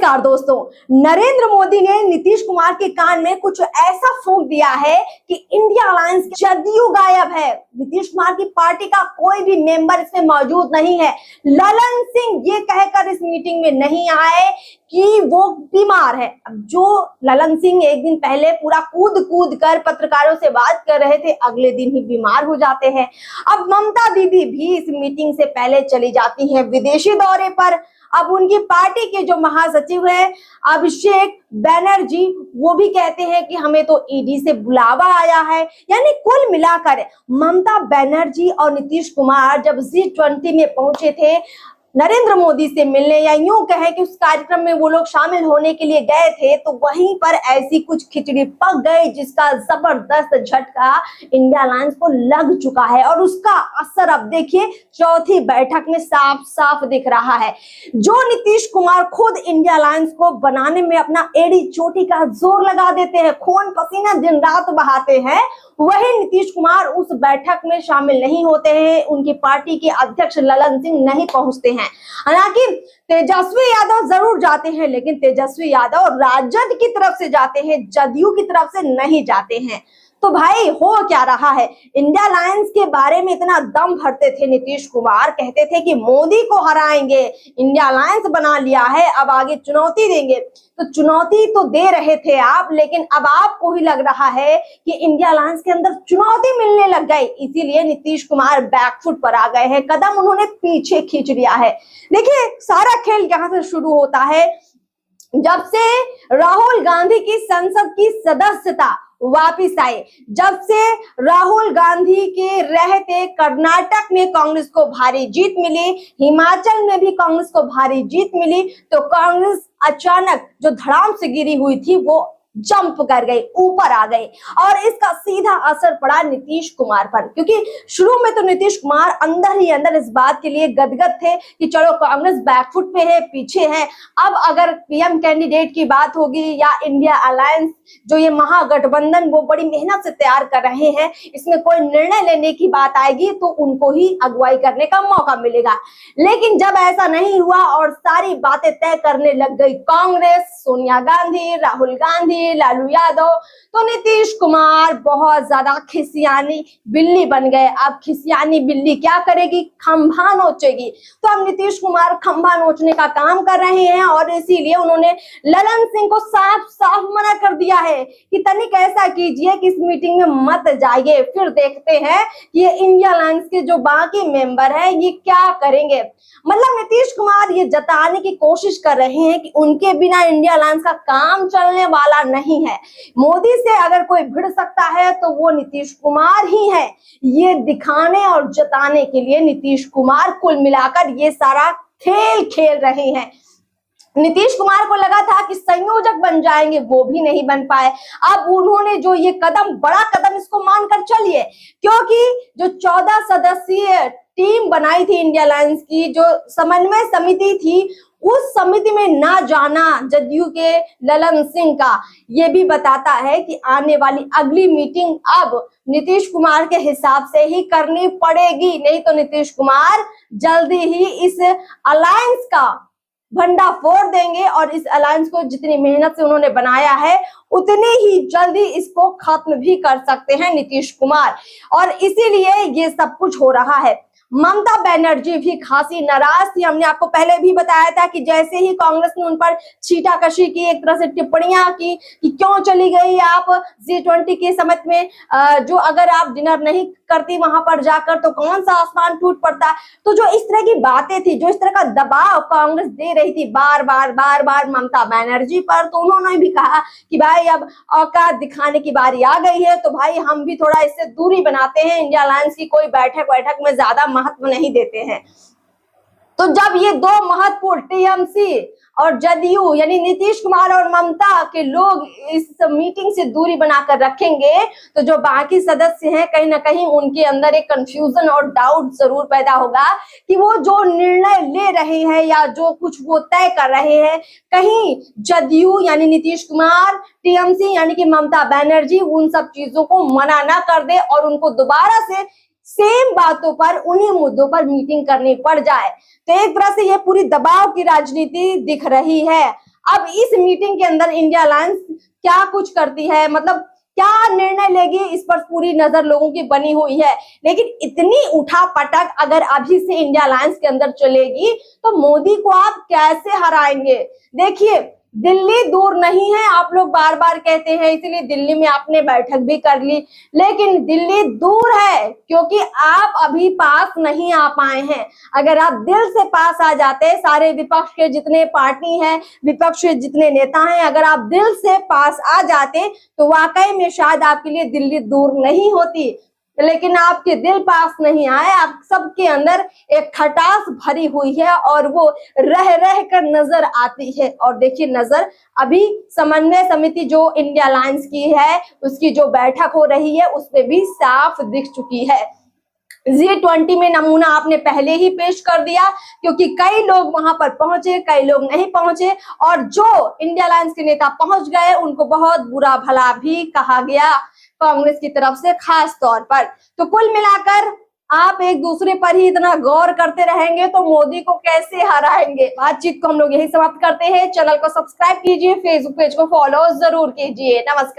नमस्कार दोस्तों, नरेंद्र मोदी ने नीतीश कुमार के कान में कुछ ऐसा फूंक दिया है कि इंडिया अलायंस जदयू गायब है। नीतीश कुमार की पार्टी का कोई भी मेंबर इसमें मौजूद नहीं है। ललन सिंह ये कहकर इस मीटिंग में नहीं आए कि वो बीमार है। अब जो ललन सिंह एक दिन पहले पूरा कूद कूद कर पत्रकारों से बात कर रहे थे, अगले दिन ही बीमार हो जाते हैं। अब ममता दीदी भी इस मीटिंग से पहले चली जाती हैं विदेशी दौरे पर। अब उनकी पार्टी के जो महासचिव है अभिषेक बैनर्जी, वो भी कहते हैं कि हमें तो ईडी से बुलावा आया है। यानी कुल मिलाकर ममता बनर्जी और नीतीश कुमार जब G20 में पहुंचे थे नरेंद्र मोदी से मिलने, या यूं कहें कि उस कार्यक्रम में वो लोग शामिल होने के लिए गए थे, तो वहीं पर ऐसी कुछ खिचड़ी पक गई जिसका जबरदस्त झटका इंडिया अलायंस को लग चुका है। और उसका असर अब देखिए चौथी बैठक में साफ साफ दिख रहा है। जो नीतीश कुमार खुद इंडिया अलायंस को बनाने में अपना एड़ी चोटी का जोर लगा देते हैं, खून पसीना दिन रात बहाते हैं, वही नीतीश कुमार उस बैठक में शामिल नहीं होते हैं। उनकी पार्टी के अध्यक्ष ललन सिंह नहीं पहुंचते हैं। हालांकि तेजस्वी यादव जरूर जाते हैं, लेकिन तेजस्वी यादव राजद की तरफ से जाते हैं, जदयू की तरफ से नहीं जाते हैं। तो भाई हो क्या रहा है? इंडिया अलायंस के बारे में इतना दम भरते थे नीतीश कुमार, कहते थे कि मोदी को हराएंगे, इंडिया अलायंस बना लिया है, अब आगे चुनौती देंगे। तो चुनौती तो दे रहे थे आप, लेकिन अब आपको ही लग रहा है कि इंडिया अलायंस के अंदर चुनौती मिलने लग गई, इसीलिए नीतीश कुमार बैकफुट पर आ गए हैं, कदम उन्होंने पीछे खींच लिया है। देखिए सारा खेल यहाँ से शुरू होता है जब से राहुल गांधी की संसद की सदस्यता वापिस आए। जब से राहुल गांधी के रहते कर्नाटक में कांग्रेस को भारी जीत मिली, हिमाचल में भी कांग्रेस को भारी जीत मिली, तो कांग्रेस अचानक जो धड़ाम से गिरी हुई थी वो जंप कर गई, ऊपर आ गई। और इसका सीधा असर पड़ा नीतीश कुमार पर, क्योंकि शुरू में तो नीतीश कुमार अंदर ही अंदर इस बात के लिए गदगद थे कि चलो कांग्रेस बैकफुट पे है, पीछे है। अब अगर पीएम कैंडिडेट की बात होगी या इंडिया अलायंस जो ये महागठबंधन वो बड़ी मेहनत से तैयार कर रहे हैं, इसमें कोई निर्णय लेने की बात आएगी तो उनको ही अगुवाई करने का मौका मिलेगा। लेकिन जब ऐसा नहीं हुआ और सारी बातें तय करने लग गई कांग्रेस, सोनिया गांधी, राहुल गांधी, लालू यादव, तो नीतीश कुमार बहुत ज्यादा खिसियानी बिल्ली बन गए। अब खिसियानी बिल्ली क्या करेगी? खंभा नोचेगी। तो अब नीतीश कुमार खंभा नोचने का काम कर रहे हैं और इसीलिए उन्होंने ललन सिंह को साफ साफ मना कर दिया है कि तनिक ऐसा कीजिए कि इस मीटिंग में मत जाइए, फिर देखते हैं कि ये इंडिया अलायंस के जो बाकी मेंबर हैं ये क्या करेंगे। मतलब नीतीश कुमार ये जताने की कोशिश कर रहे हैं कि उनके बिना इंडिया अलायंस का काम चलने वाला नहीं है। मोदी से अगर कोई भिड़ सकता है तो वो नीतीश कुमार ही है। ये दिखाने और जताने के लिए नीतीश कुमार कुल मिलाकर ये सारा खेल खेल रहे हैं। नीतीश कुमार को लगा था कि संयोजक बन जाएंगे, वो भी नहीं बन पाए। अब उन्होंने जो ये कदम, बड़ा कदम इसको मानकर चलिए, क्योंकि जो 14 सदस्यीय टीम बनाई थी इंडिया अलायंस की, जो समन्वय समिति थी, उस समिति में ना जाना जदयू के ललन सिंह का ये भी बताता है कि आने वाली अगली मीटिंग अब नीतीश कुमार के हिसाब से ही करनी पड़ेगी, नहीं तो नीतीश कुमार जल्दी ही इस अलायंस का भंडा फोड़ देंगे और इस अलायंस को जितनी मेहनत से उन्होंने बनाया है उतनी ही जल्दी इसको खत्म भी कर सकते हैं नीतीश कुमार। और इसीलिए ये सब कुछ हो रहा है। ममता बनर्जी भी खासी नाराज थी। हमने आपको पहले भी बताया था कि जैसे ही कांग्रेस ने उन पर छीटाकशी की, एक तरह से टिप्पणियां की कि क्यों चली गई आप G20 के समिट में, जो अगर आप डिनर नहीं करती वहां पर जाकर तो कौन सा आसमान टूट पड़ता। तो जो इस तरह की बातें थी, जो इस तरह का दबाव कांग्रेस दे रही थी बार बार ममता बनर्जी पर, तो उन्होंने भी कहा कि भाई अब औकात दिखाने की बारी आ गई है, तो भाई हम भी थोड़ा इससे दूरी बनाते हैं, इंडिया अलायंस की कोई बैठक में ज्यादा महत्व नहीं देते हैं। तो जब ये दो महत्वपूर्ण टीएमसी और जदयू यानी नीतीश कुमार और ममता के लोग इस मीटिंग से दूरी बनाकर रखेंगे, तो जो बाकी सदस्य हैं कहीं ना कहीं उनके अंदर एक कंफ्यूजन और डाउट जरूर पैदा होगा कि वो जो निर्णय ले रहे हैं या जो कुछ वो तय कर रहे हैं, कहीं जदयू यानी नीतीश कुमार, टीएमसी यानी कि ममता बनर्जी उन सब चीजों को मना ना कर दे और उनको दोबारा से सेम बातों पर, उन्हीं मुद्दों पर मीटिंग करनी पड़ जाए। तो एक तरह से ये पूरी दबाव की राजनीति दिख रही है। अब इस मीटिंग के अंदर इंडिया अलायंस क्या कुछ करती है, मतलब क्या निर्णय लेगी, इस पर पूरी नजर लोगों की बनी हुई है। लेकिन इतनी उठापटक अगर अभी से इंडिया अलायंस के अंदर चलेगी तो मोदी को आप कैसे हराएंगे। देखिए, दिल्ली दूर नहीं है, आप लोग बार बार कहते हैं, इसीलिए दिल्ली में आपने बैठक भी कर ली, लेकिन दिल्ली दूर है क्योंकि आप अभी पास नहीं आ पाए हैं। अगर आप दिल से पास आ जाते, सारे विपक्ष के जितने पार्टी हैं, विपक्ष के जितने नेता हैं, अगर आप दिल से पास आ जाते तो वाकई में शायद आपके लिए दिल्ली दूर नहीं होती। लेकिन आपके दिल पास नहीं आए, आप सबके अंदर एक खटास भरी हुई है और वो रह रह कर नजर आती है। और देखिए, नजर अभी समन्वय समिति जो इंडिया अलायंस की है उसकी जो बैठक हो रही है उसमें भी साफ दिख चुकी है। G20 में नमूना आपने पहले ही पेश कर दिया क्योंकि कई लोग वहां पर पहुंचे, कई लोग नहीं पहुंचे, और जो इंडिया अलायंस के नेता पहुंच गए उनको बहुत बुरा भला भी कहा गया कांग्रेस की तरफ से खास तौर पर। तो कुल मिलाकर आप एक दूसरे पर ही इतना गौर करते रहेंगे तो मोदी को कैसे हराएंगे। बातचीत को हम लोग यही समाप्त करते हैं। चैनल को सब्सक्राइब कीजिए, फेसबुक पेज को फॉलो जरूर कीजिए। नमस्कार।